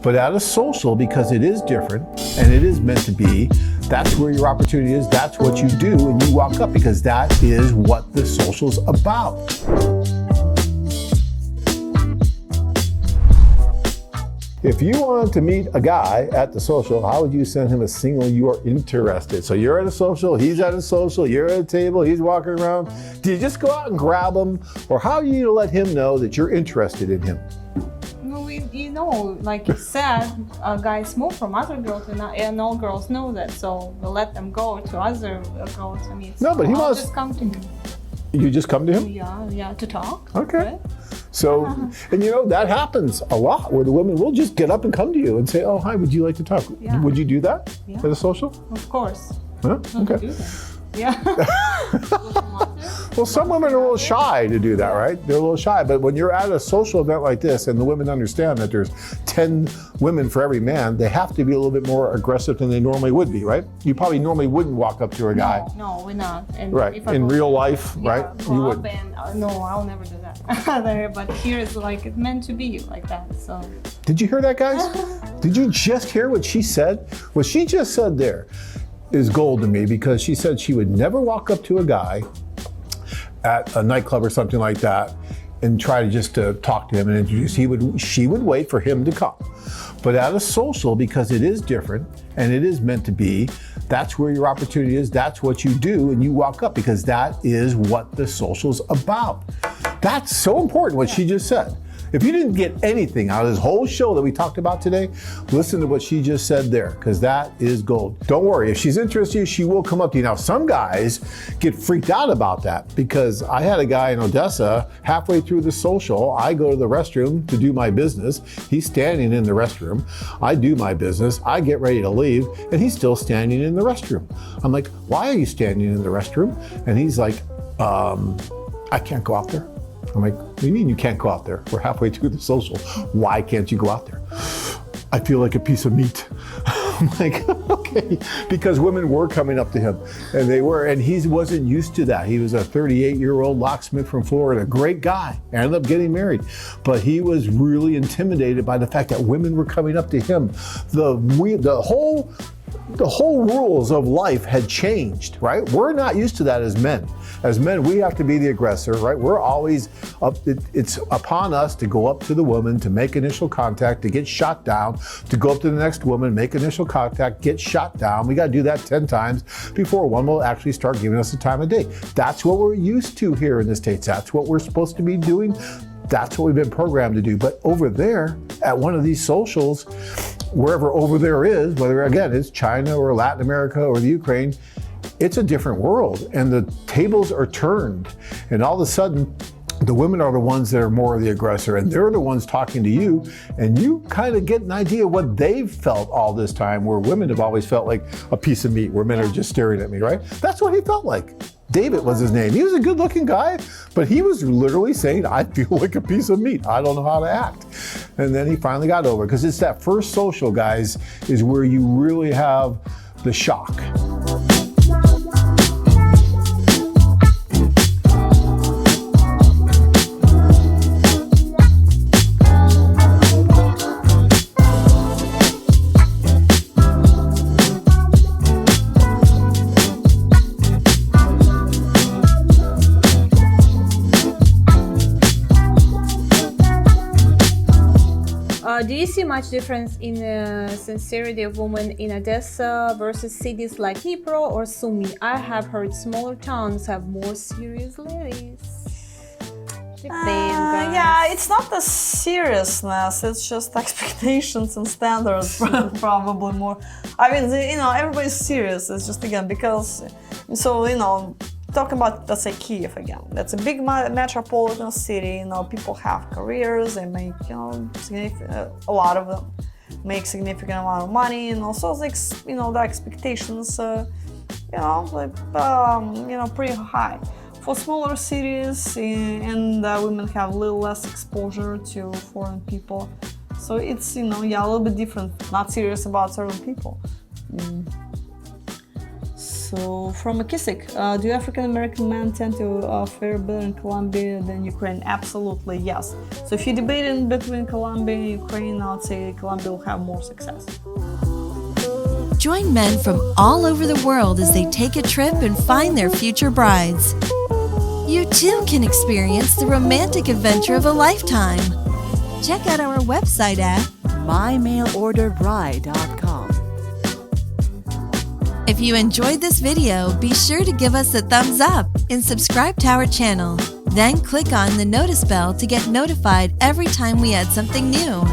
But at a social, because it is different and it is meant to be, that's where your opportunity is. That's what you do, and you walk up because that is what the social's about. If you wanted to meet a guy at the social, how would you send him a signal you are interested? So you're at a social, he's at a social, you're at a table, he's walking around. Do you just go out and grab him? Or how are you to let him know that you're interested in him? Like you said, guys move from other girls, and all girls know that, so we'll let them go to other girls. I mean, no, but he wants. Just come to him. You just come to him? Yeah, to talk. Okay. Right? So, and that happens a lot, where the women will just get up and come to you and say, "Oh, hi, would you like to talk?" Yeah. Would you do that at a social? Of course. Huh? Okay. Do that. Yeah. Well, some women are a little shy to do that, right? They're a little shy. But when you're at a social event like this and the women understand that there's 10 women for every man, they have to be a little bit more aggressive than they normally would be, right? You probably normally wouldn't walk up to a guy. No, we're not. And right. In real life, right? You would. No, I'll never do that. But here it's like it's meant to be like that. So. Did you hear that, guys? Did you just hear what she said? What she just said there is gold to me, because she said she would never walk up to a guy at a nightclub or something like that and try to just talk to him and introduce. She would wait for him to come. But at a social, because it is different and it is meant to be, that's where your opportunity is. That's what you do, and you walk up because that is what the social's about. That's so important, what she just said. If you didn't get anything out of this whole show that we talked about today, listen to what she just said there, because that is gold. Don't worry, if she's interested, she will come up to you. Now, some guys get freaked out about that, because I had a guy in Odessa halfway through the social. I go to the restroom to do my business. He's standing in the restroom. I do my business. I get ready to leave, and he's still standing in the restroom. I'm like, why are you standing in the restroom? And he's like, I can't go out there. I'm like, what do you mean you can't go out there? We're halfway through the social. Why can't you go out there? I feel like a piece of meat. I'm like, okay, because women were coming up to him, and he wasn't used to that. He was a 38-year-old locksmith from Florida, great guy, ended up getting married, but he was really intimidated by the fact that women were coming up to him. The whole rules of life had changed, right? We're not used to that as men. As men, we have to be the aggressor, right? We're always up, it's upon us to go up to the woman, to make initial contact, to get shot down, to go up to the next woman, make initial contact, get shot down. We got to do that 10 times before one will actually start giving us the time of day. That's what we're used to here in the States. That's what we're supposed to be doing. That's what we've been programmed to do. But over there, at one of these socials, wherever over there is, whether again it's China or Latin America or the Ukraine, it's a different world, and the tables are turned, and all of a sudden the women are the ones that are more of the aggressor, and they're the ones talking to you, and you kind of get an idea what they've felt all this time, where women have always felt like a piece of meat, where men are just staring at me, right? That's what he felt like. David was his name. He was a good looking guy, but he was literally saying, I feel like a piece of meat. I don't know how to act. And then he finally got over it, because it's that first social, guys, is where you really have the shock. Do you see much difference in sincerity of women in Odessa versus cities like Dnipro or Sumy? I have heard smaller towns have more serious ladies. Yeah, it's not the seriousness, it's just expectations and standards probably more. I mean, everybody's serious, it's just again because, talking about, let's say, Kyiv again. That's a big metropolitan city. People have careers. They make, a lot of them make significant amount of money, and also, the expectations, pretty high. For smaller cities, and women have a little less exposure to foreign people, so it's a little bit different. Not serious about certain people. so from Akisik, do African American men tend to fare better in Colombia than Ukraine? Absolutely, yes. So if you're debating between Colombia and Ukraine, I'd say Colombia will have more success. Join men from all over the world as they take a trip and find their future brides. You too can experience the romantic adventure of a lifetime. Check out our website at mymailorderbride.com. If you enjoyed this video, be sure to give us a thumbs up and subscribe to our channel. Then click on the notice bell to get notified every time we add something new.